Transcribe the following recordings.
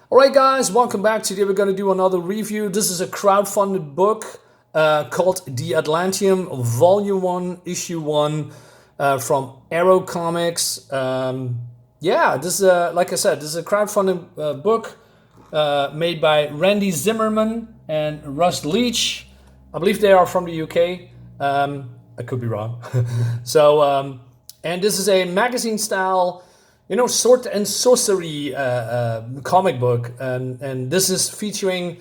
Alright guys, welcome back. Today we're going to do another review. This is a crowdfunded book called The Atlantean, Volume 1, Issue 1 from Arrow Comics. This is, like I said, this is a crowdfunded book made by Randy Zimmerman and Russ Leach. I believe they are from the UK. I could be wrong. And this is a magazine style, sword and sorcery comic book, and this is featuring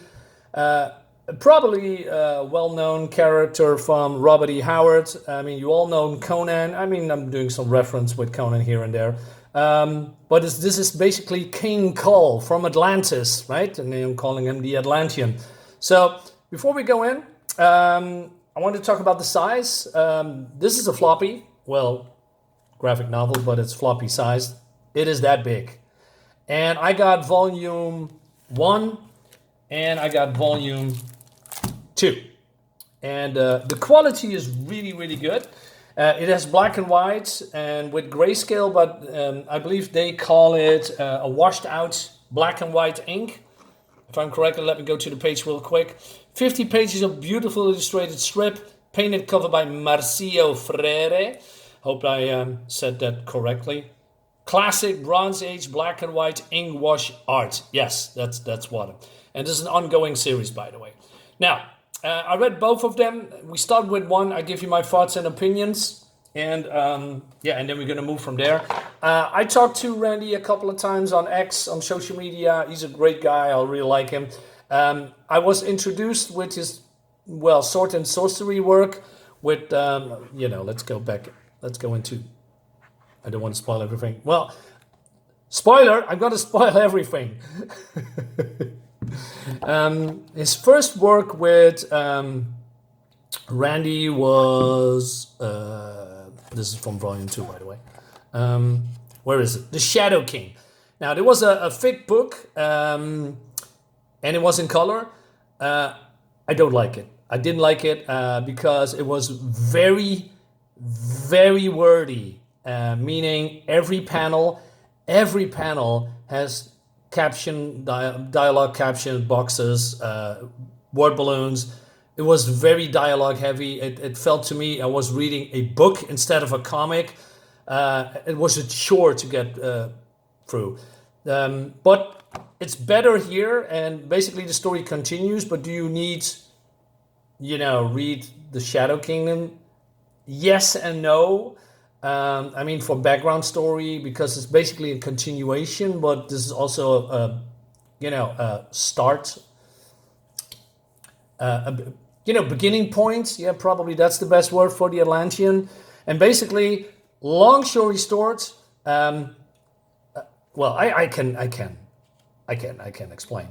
probably a well-known character from Robert E. Howard. I mean, you all know Conan. I mean, I'm doing some reference with Conan here and there, but this is basically King Kull from Atlantis, right? And I'm calling him the Atlantean. So before we go in, I want to talk about the size. This is a floppy, graphic novel, but it's floppy sized. It is that big. And I got volume 1 and I got volume 2. And the quality is really, really good. It has black and white and with grayscale, but I believe they call it a washed out black and white ink. If I'm correct, let me go to the page real quick. 50 pages of beautiful illustrated strip, painted cover by Marcio Freire. Hope I said that correctly. Classic Bronze Age black and white ink wash art. Yes, that's what. And this is an ongoing series, by the way. Now, I read both of them. We start with one. I give you my thoughts and opinions. And and then we're going to move from there. I talked to Randy a couple of times on X, on social media. He's a great guy. I really like him. I was introduced with his, sword and sorcery work with, let's go back. Let's go into... I don't want to spoil everything. Well, spoiler, I'm going to spoil everything. His first work with Randy was... this is from volume 2, by the way. Where is it? The Shadow King. Now, there was a thick book, and it was in color. I don't like it. I didn't like it because it was very, very wordy. Meaning every panel has dialogue caption boxes, word balloons. It was very dialogue heavy. It felt to me I was reading a book instead of a comic. It was a chore to get through. But it's better here, and basically the story continues. But do you need, read The Shadow Kingdom? Yes and no. For background story, because it's basically a continuation, but this is also a start, beginning point. Yeah, probably that's the best word for the Atlantean. And basically, long story short, I can explain.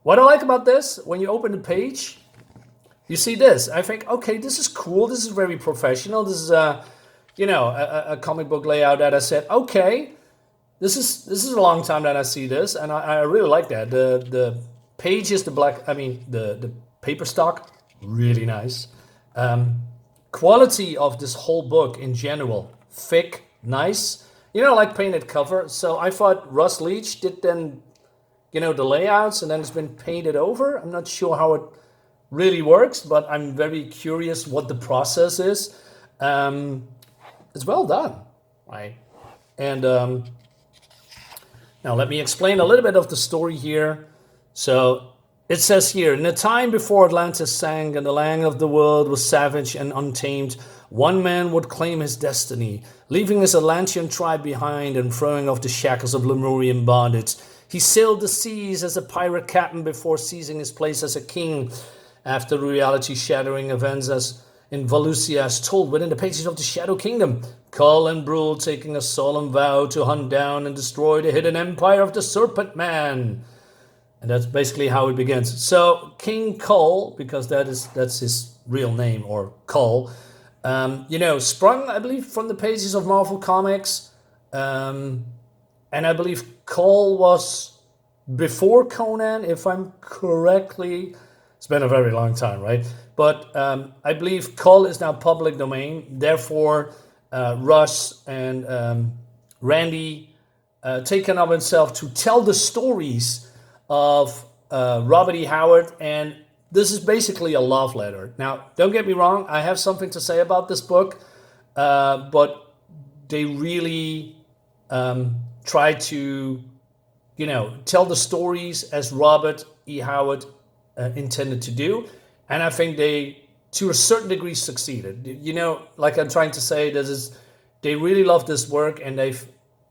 What I like about this, when you open the page, you see this. I think, okay, this is cool. This is very professional. This is a comic book layout that I said, okay, this is a long time that I see this, and I really like that. The pages, the paper stock, really nice. Quality of this whole book in general, thick, nice. Like painted cover. So I thought Russ Leach did then, the layouts, and then it's been painted over. I'm not sure how it really works, but I'm very curious what the process is. It's well done, right? And now let me explain a little bit of the story here. So it says here, in the time before Atlantis sank and the land of the world was savage and untamed, one man would claim his destiny, leaving his Atlantean tribe behind and throwing off the shackles of Lemurian bondage. He sailed the seas as a pirate captain before seizing his place as a king. After reality-shattering events as in Volusia as told within the pages of the Shadow Kingdom, Kull and Brule taking a solemn vow to hunt down and destroy the hidden empire of the Serpent Man. And that's basically how it begins. So King Kull, because that's his real name, or Kull, sprung, I believe, from the pages of Marvel Comics. And I believe Kull was before Conan, if I'm correctly... It's been a very long time, right? But I believe Kull is now public domain. Therefore, Russ and Randy taken up himself to tell the stories of Robert E. Howard, and this is basically a love letter. Now, don't get me wrong, I have something to say about this book, but they really try to, tell the stories as Robert E. Howard intended to do, and I think they, to a certain degree, succeeded. Like I'm trying to say, they really love this work, and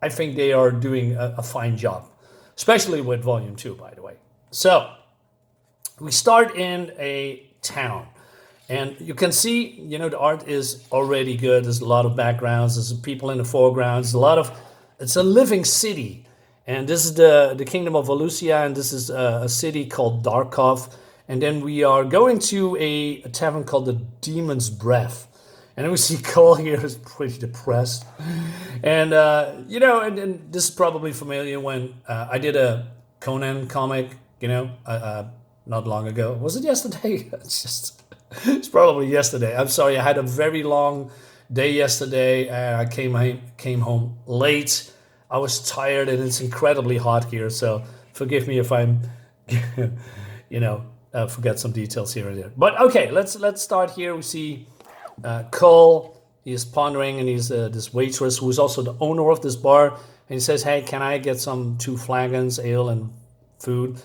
I think they are doing a fine job, especially with Volume 2, by the way. So we start in a town, and you can see, the art is already good. There's a lot of backgrounds. There's people in the foreground. It's a living city, and this is the kingdom of Volusia, and this is a city called Darkov. And then we are going to a tavern called the Demon's Breath. And then we see Kull here is pretty depressed. And, and this is probably familiar when I did a Conan comic, not long ago. Was it yesterday? It's probably yesterday. I'm sorry, I had a very long day yesterday. I came home late. I was tired, and it's incredibly hot here. So forgive me if I'm, forget some details here and there. But okay, let's start here. We see Kull. He is pondering, and he's this waitress who is also the owner of this bar. And he says, "Hey, can I get some 2 flagons, ale, and food?"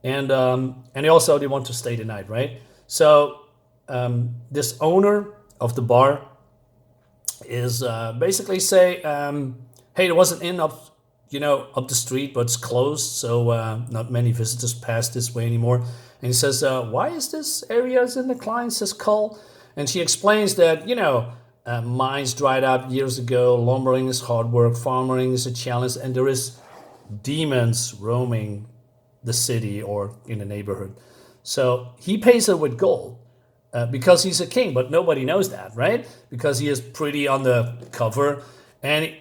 And they want to stay the night, right? So this owner of the bar is basically say, "Hey, there was an inn up the street, but it's closed, so not many visitors pass this way anymore." And he says, "Why is this area in decline?" says Kull. And she explains that, mines dried up years ago, lumbering is hard work, farming is a challenge, and there is demons roaming the city or in the neighborhood. So he pays her with gold because he's a king, but nobody knows that, right? Because he is pretty on the cover. And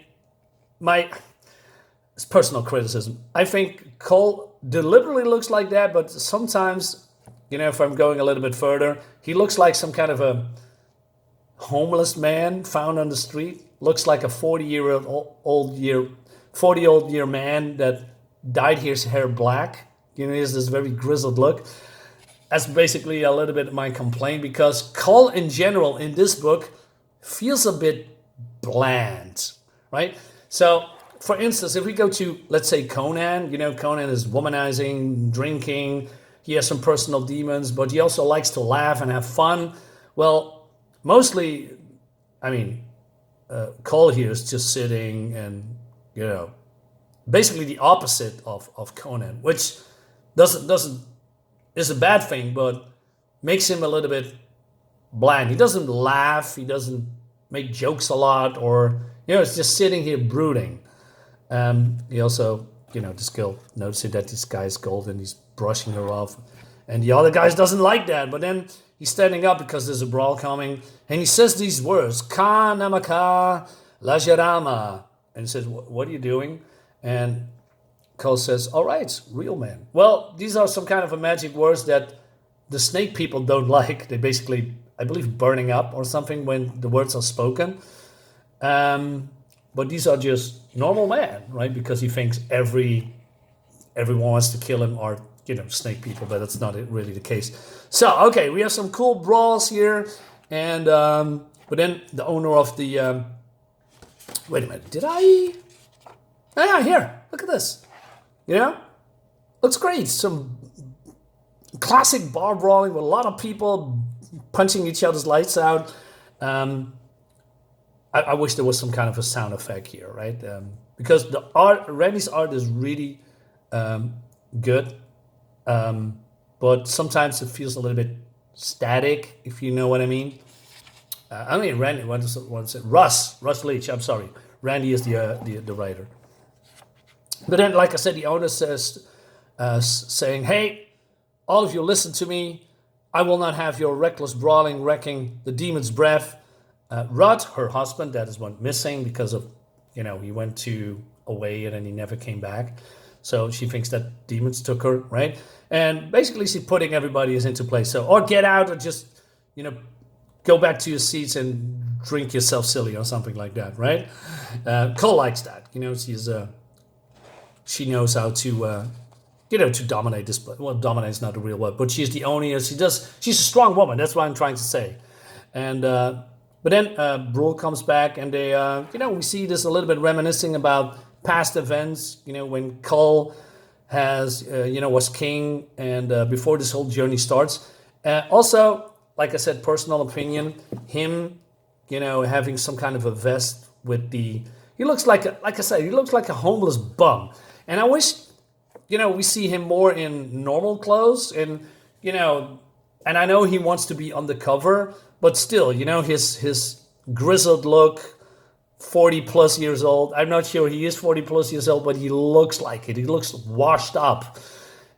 it's personal criticism. I think Kull deliberately looks like that, but sometimes, if I'm going a little bit further, he looks like some kind of a homeless man found on the street. Looks like a 40-old-year man that dyed his hair black. He has this very grizzled look. That's basically a little bit my complaint, because Kull in general in this book feels a bit bland, right? So, for instance, if we go to, let's say, Conan, Conan is womanizing, drinking, he has some personal demons, but he also likes to laugh and have fun. Well, mostly, Kull here is just sitting and, basically the opposite of Conan, which is a bad thing, but makes him a little bit bland. He doesn't laugh, he doesn't make jokes a lot, or, it's just sitting here brooding. He also, this girl noticing that this guy is golden, he's brushing her off. And the other guy doesn't like that, but then he's standing up because there's a brawl coming. And he says these words, Ka Namaka Lajarama. And he says, what are you doing? And Kull says, all right, real man. Well, these are some kind of a magic words that the snake people don't like. They basically, I believe, burning up or something when the words are spoken. But these are just normal man, right? Because he thinks everyone wants to kill him, or snake people, but that's not really the case. So okay, we have some cool brawls here, and but then the owner of the wait a minute, did I? Yeah, here, look at this. Looks great. Some classic bar brawling with a lot of people punching each other's lights out. I wish there was some kind of a sound effect here, right? Because the art, Randy's art is really good, but sometimes it feels a little bit static, if you know what I mean. Randy. What is it? Russ Leach. I'm sorry. Randy is the writer. But then, like I said, the owner says, saying, "Hey, all of you, listen to me. I will not have your reckless brawling wrecking the demon's breath." Rudd, her husband, that is went missing because of, he went away and then he never came back. So she thinks that demons took her, right? And basically she's putting everybody into place. So, or get out, or just, go back to your seats and drink yourself silly or something like that, right? Kull likes that. She's she knows how to, to dominate this. Well, dominate is not the real word, but she's the owner. She's a strong woman. That's what I'm trying to say. And but then Brule comes back, and they, we see this a little bit reminiscing about past events. When Kull was king, and before this whole journey starts. Also, like I said, personal opinion, him, having some kind of a vest with he looks like he looks like a homeless bum. And I wish, we see him more in normal clothes, and, and I know he wants to be undercover, but still, his grizzled look, 40 plus years old. I'm not sure he is 40 plus years old, but he looks like it. He looks washed up.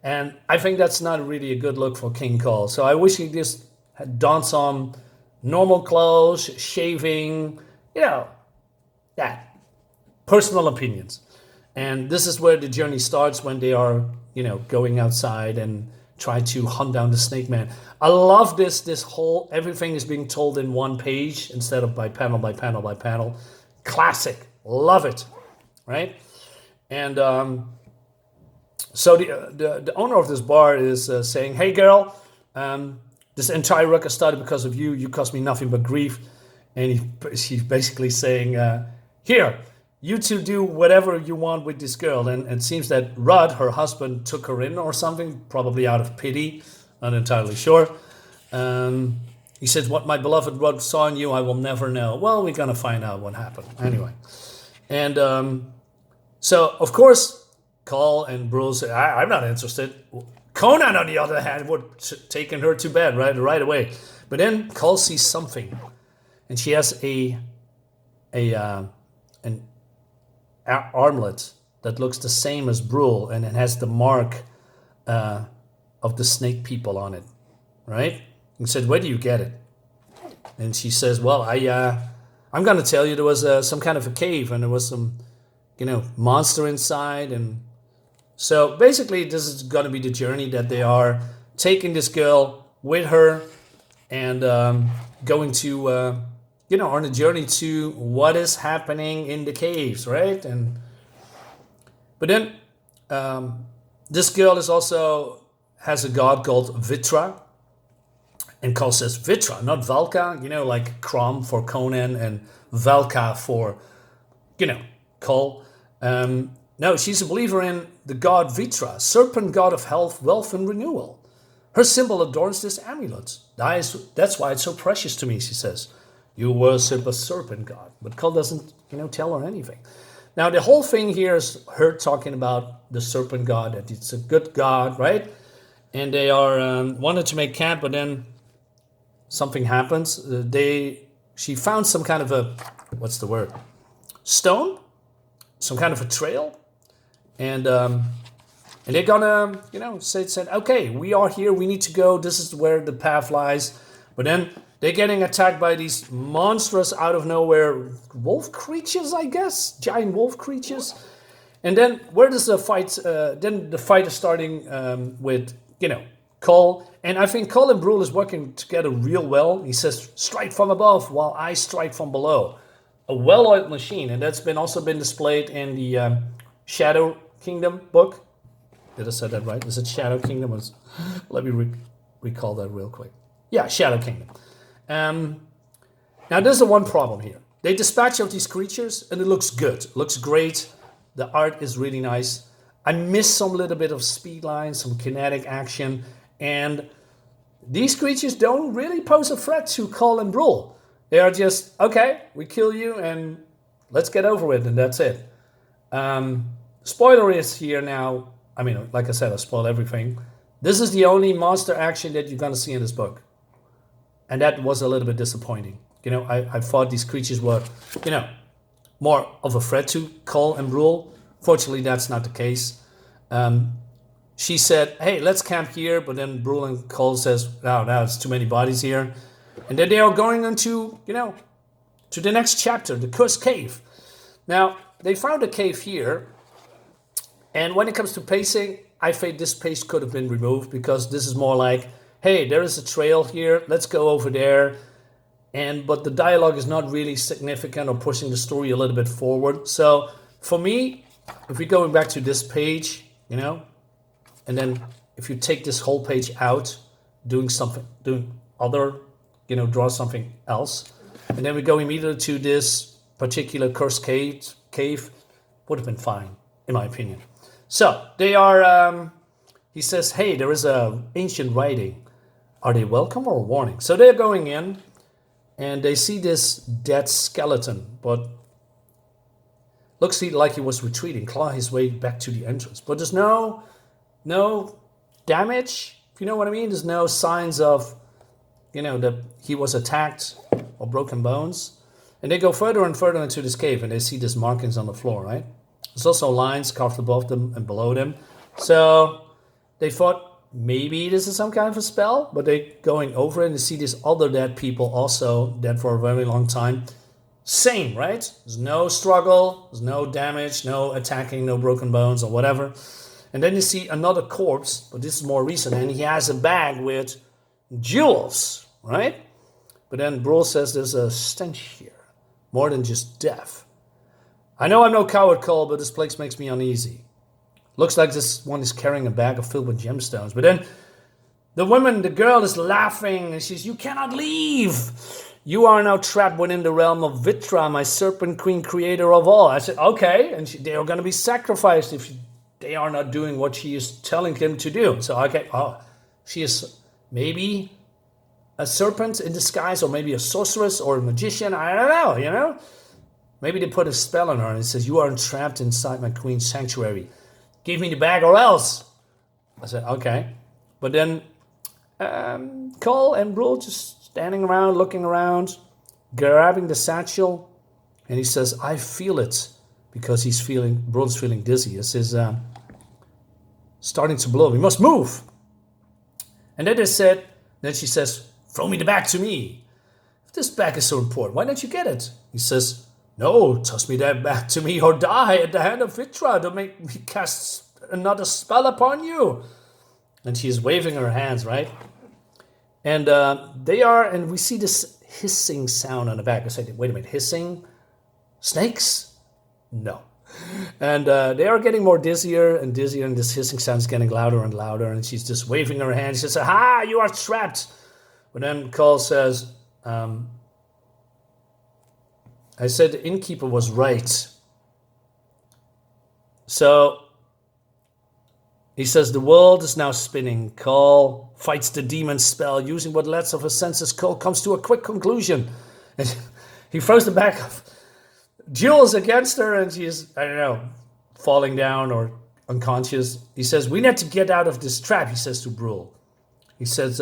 And I think that's not really a good look for King Kull. So I wish he just had donned some normal clothes, shaving, personal opinions. And this is where the journey starts, when they are, going outside and try to hunt down the Snake Man. I love this whole, everything is being told in one page instead of by panel by panel by panel. Classic. Love it. Right? And so the owner of this bar is saying, hey, girl, this entire ruckus started because of you. You caused me nothing but grief. And he's basically saying, here, you two do whatever you want with this girl. And it seems that Rudd, her husband, took her in or something, probably out of pity. Not entirely sure. He says, what my beloved Rudd saw in you, I will never know. Well, we're going to find out what happened. Anyway. And so, of course, Kull and Brule say, I'm not interested. Conan, on the other hand, would taken her to bed right away. But then Kull sees something. And she has an armlet that looks the same as Brule, and it has the mark of the snake people on it, right? And said, where do you get it? And she says, well, I'm going to tell you, there was some kind of a cave, and there was some, monster inside. And so basically this is going to be the journey that they are taking this girl with her and going to, on a journey to what is happening in the caves, right? But then this girl has a god called Vitra. And Kull says Vitra, not Valka, like Crom for Conan and Valka for, Kull. No, she's a believer in the god Vitra, serpent god of health, wealth, and renewal. Her symbol adorns this amulet. That's why it's so precious to me, she says. You worship a serpent god. But Kull doesn't, tell her anything. Now, the whole thing here is her talking about the serpent god, that it's a good god, right? And they are wanted to make camp, but then something happens. She found some kind of a, what's the word? Stone? Some kind of a trail. And they're gonna, said, okay, we are here, we need to go, this is where the path lies. But then they're getting attacked by these monstrous, out of nowhere wolf creatures, I guess? Giant wolf creatures. And then where does the fight, then the fight is starting with, Kull. And I think Kull and Brule is working together real well. He says, strike from above while I strike from below. A well-oiled machine. And that's also been displayed in the Shadow Kingdom book. Did I say that right? Is it Shadow Kingdom? Let me recall that real quick. Yeah, Shadow Kingdom. Now, there's the one problem here. They dispatch out these creatures, and it looks good. It looks great. The art is really nice. I miss some little bit of speed lines, some kinetic action, and these creatures don't really pose a threat to Kull and Brule. They are just, okay, we kill you, and let's get over it, and that's it. Spoiler is here now. I mean, like I said, I spoiled everything. This is the only monster action that you're going to see in this book. And that was a little bit disappointing. I thought these creatures were, more of a threat to Kull and Brule. Fortunately, that's not the case. She said, hey, let's camp here. But then Brule and Kull says, no, it's too many bodies here. And then they are going into, to the next chapter, the Cursed Cave. Now, they found a cave here. And when it comes to pacing, I think this pace could have been removed, because this is more like, hey, there is a trail here, let's go over there. But the dialogue is not really significant or pushing the story a little bit forward. So for me, if we go back to this page, you know, and then if you take this whole page out, doing other, you know, draw something else, and then we go immediately to this particular cursed cave, would have been fine, in my opinion. So they are, he says, hey, there is a ancient writing. Are they welcome or a warning? So they're going in, and they see this dead skeleton, but looks like he was retreating, claw his way back to the entrance. But there's no damage, if you know what I mean. There's no signs of, you know, that he was attacked or broken bones. And they go further and further into this cave, and they see these markings on the floor, right? There's also lines carved above them and below them. So they thought maybe this is some kind of a spell, but they're going over it and they see these other dead people also dead for a very long time. Same, right? There's no struggle, there's no damage, no attacking, no broken bones or whatever. And then you see another corpse, but this is more recent, and he has a bag with jewels, right? But then Brule says there's a stench here, more than just death. I know I'm no coward, Kull, but this place makes me uneasy. Looks like this one is carrying a bag filled with gemstones. But then the girl is laughing, and she says, you cannot leave. You are now trapped within the realm of Vitra, my serpent queen, creator of all. I said, okay, and they are going to be sacrificed if they are not doing what she is telling him to do. So, okay, she is maybe a serpent in disguise, or maybe a sorceress or a magician. I don't know, you know. Maybe they put a spell on her, and it says, you are entrapped inside my queen's sanctuary. Give me the bag or else. I said, okay. But then Kull and Brule just standing around, looking around, grabbing the satchel, and he says, I feel it, because Brule's feeling dizzy. This is starting to blow. We must move. And then she says, throw me the bag to me. If this bag is so important, why don't you get it? He says, no, toss me that bag to me or die at the hand of Vitra. Don't make me cast another spell upon you. And she is waving her hands, right? And and we see this hissing sound on the back. I said, wait a minute, hissing? Snakes? No. And they are getting more dizzier and dizzier, and this hissing sound is getting louder and louder, and she's just waving her hands. She says, ha, you are trapped. But then Kull says, I said the innkeeper was right. So he says, the world is now spinning. Kull fights the demon spell. Using what lets of his senses, Kull comes to a quick conclusion. And he throws the bag of jewels against her, and she is, I don't know, falling down or unconscious. He says, we need to get out of this trap, he says to Brule. He says,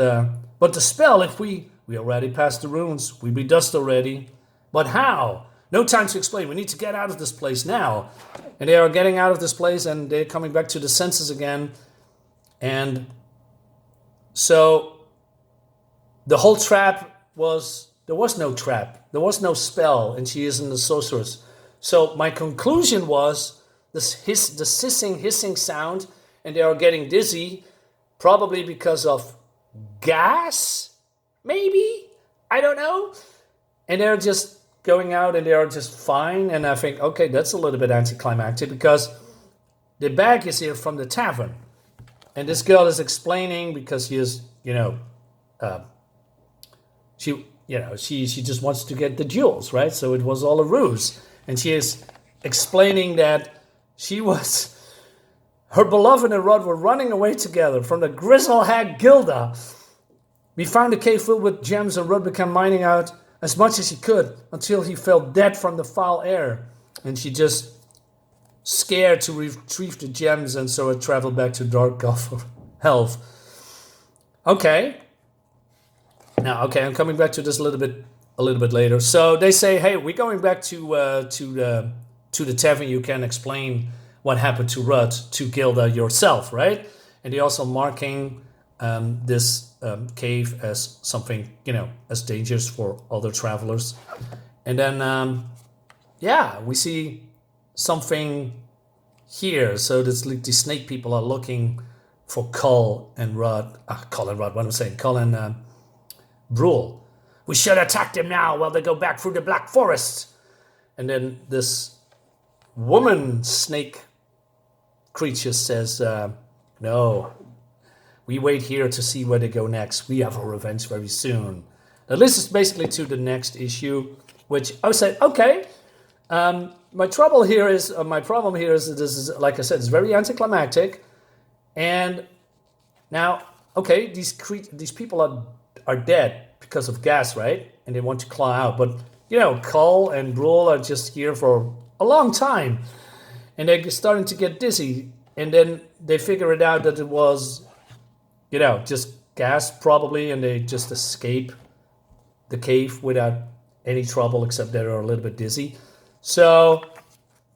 but the spell, if we already passed the runes, we'd be dust already. But how? No time to explain. We need to get out of this place now. And they are getting out of this place, and they're coming back to the senses again. And so the whole trap there was no trap. There was no spell, and she isn't a sorceress. So my conclusion was this hissing sound, and they are getting dizzy, probably because of gas, maybe? I don't know. And they're just going out, and they are just fine. And I think, okay, that's a little bit anticlimactic, because the bag is here from the tavern. And this girl is explaining, because she is, she just wants to get the jewels, right? So it was all a ruse. And she is explaining that her beloved and Rod were running away together from the grizzle hag Gilda. We found a cave filled with gems, and Rod began mining out as much as he could until he fell dead from the foul air. And she just scared to retrieve the gems, and so it traveled back to Dark Gulf of Health. Okay. Now, okay, I'm coming back to this a little bit later. So they say, hey, we're going back to the tavern. You can explain what happened to Rudd, to Gilda yourself, right? And they're also marking this cave as something, as dangerous for other travelers. And then, we see something here. So this, like, the snake people are looking for Kull and Brule. We should attack them now while they go back through the Black Forest. And then this woman snake creature says, no, we wait here to see where they go next. We have our revenge very soon. Now, this is basically to the next issue, which I would say, okay. My problem here is that this is, like I said, it's very anticlimactic. And now, okay, these people are dead because of gas, right? And they want to claw out. But, Kull and Brule are just here for a long time. And they're starting to get dizzy. And then they figure it out that it was, just gas probably. And they just escape the cave without any trouble, except they're a little bit dizzy. So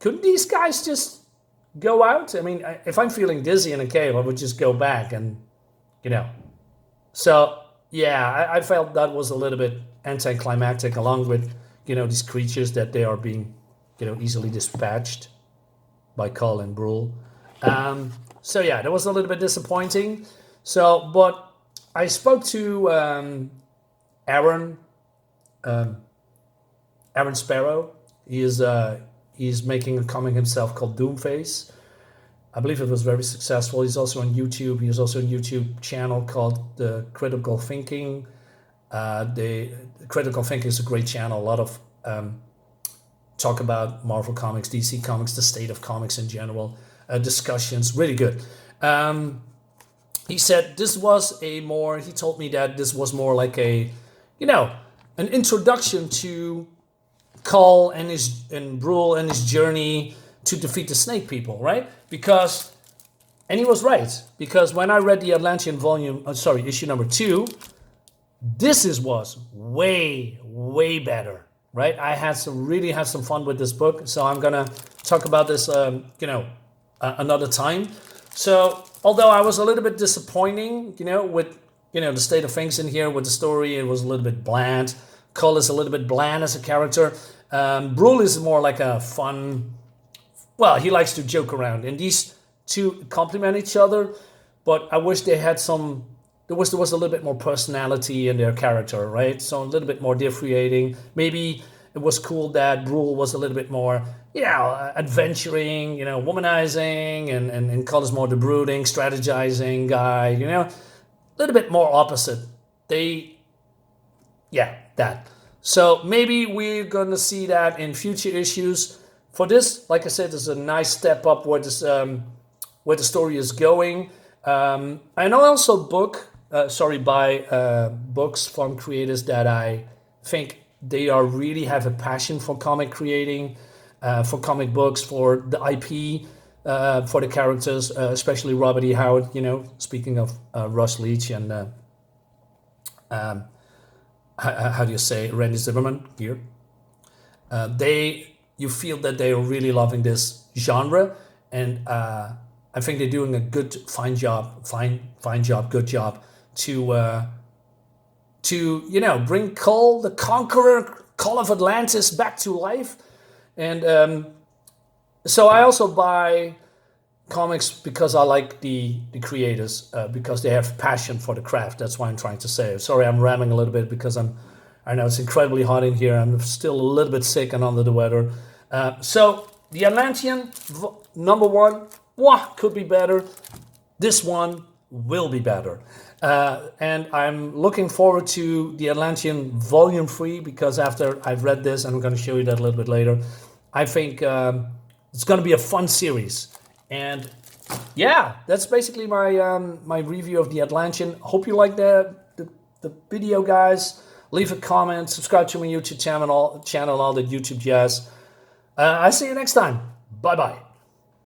couldn't these guys just go out? I mean, if I'm feeling dizzy in a cave, I would just go back and, So, yeah, I felt that was a little bit anticlimactic, along with, these creatures that they are being, easily dispatched by Kull and Brule. So, yeah, that was a little bit disappointing. So, but I spoke to Aaron Sparrow. He's making a comic himself called Doomface. I believe it was very successful. He's also on YouTube. He has also a YouTube channel called The Critical Thinking. The Critical Thinking is a great channel. A lot of talk about Marvel Comics, DC Comics, the state of comics in general, discussions. Really good. He said he told me that this was more like an introduction to Kull and Brule and his journey to defeat the snake people, right? And he was right, because when I read the Atlantean issue number 2, this was way, way better, right? I really had some fun with this book, so I'm gonna talk about this, another time. So, although I was a little bit disappointing, with, the state of things in here with the story, it was a little bit bland. Kull is a little bit bland as a character. Brule is more like a fun, he likes to joke around, and these two complement each other, but I wish they had there was a little bit more personality in their character, right? So a little bit more differentiating. Maybe it was cool that Brule was a little bit more, adventuring, womanizing, and Kull is more the brooding, strategizing guy, a little bit more opposite. That. So maybe we're going to see that in future issues. For this, like I said, there's a nice step up where the story is going. And I also buy books from creators that I think they really have a passion for comic creating, for comic books, for the IP, for the characters, especially Robert E. Howard, speaking of Russ Leach and how do you say, Randy Zimmerman here. You feel that they are really loving this genre, and I think they're doing a good job to bring Kull, the Conqueror, Kull of Atlantis, back to life. And so I also buy comics because I like the creators, because they have passion for the craft. That's why I'm trying to say. Sorry, I'm rambling a little bit because I know it's incredibly hot in here. I'm still a little bit sick and under the weather. So the Atlantean number 1 could be better. This one will be better. And I'm looking forward to the Atlantean Volume 3, because after I've read this, and I'm going to show you that a little bit later, I think it's going to be a fun series. And yeah, that's basically my review of the Atlantean. Hope you like the video, guys. Leave a comment, subscribe to my YouTube channel, all the YouTube jazz. I see you next time. Bye-bye.